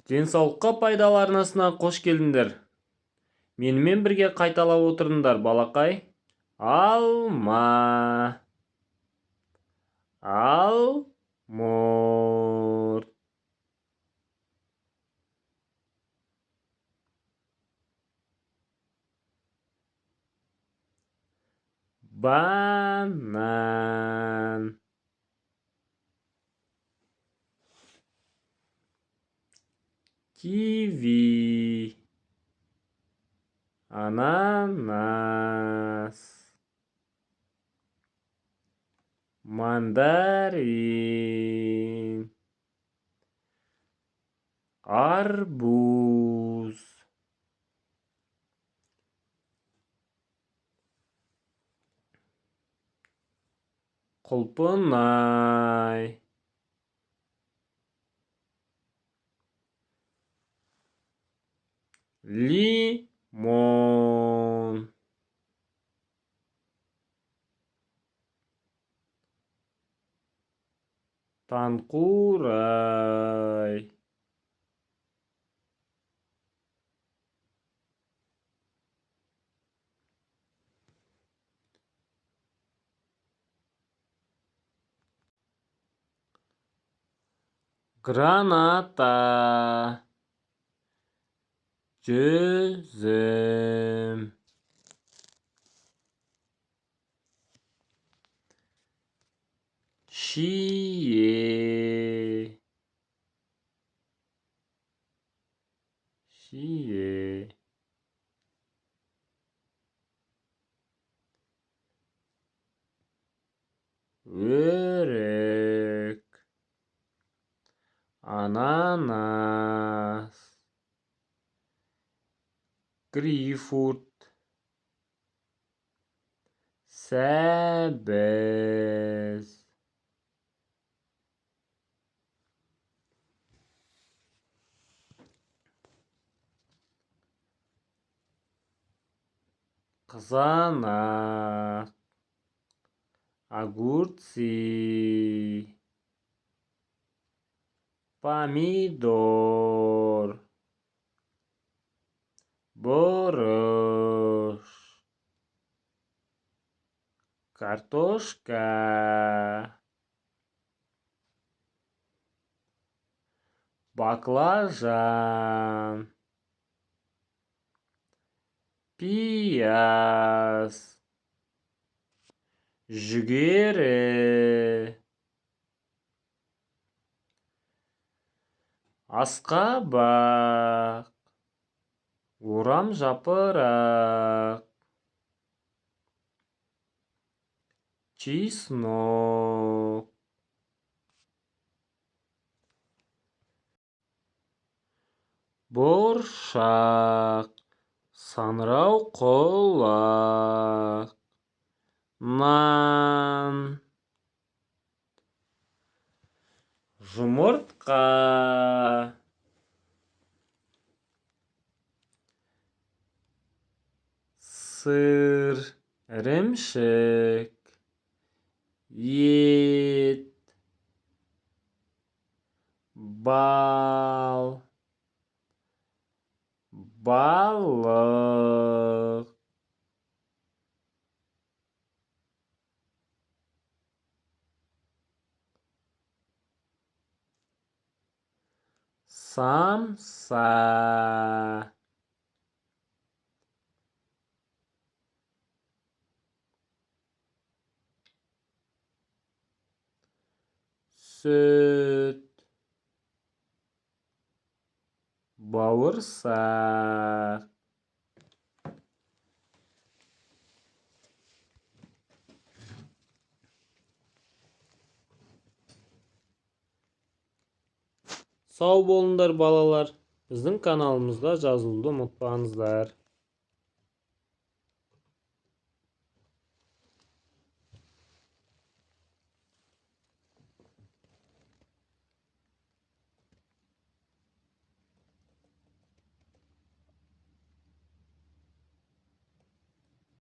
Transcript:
Денсаулыққа пайдалы арнасына қош келдіңдер. Менімен бірге қайталап отырыңдар, балақай. Алма, алмұрт, банан, киви, ананас, мандарин, арбуз, құлпынай, лимон, танқурай, граната, жүзім, шие, өрік, ананас, грейпфрут, сәбіз, қызанақ, огурцы, помидор, бұрыш, картошка, баклажан, пияз, жүгері, асқабақ, орамжапырақ, чеснок, бұршақ, саңырауқұлақ, нан, жұмыртқа, сыр, ірімшік, ет, бал, балық, самса, сүт, бауырсақ. Сау болыңдар балалар. Біздің каналымызға жазылуды ұмытпаңыздар.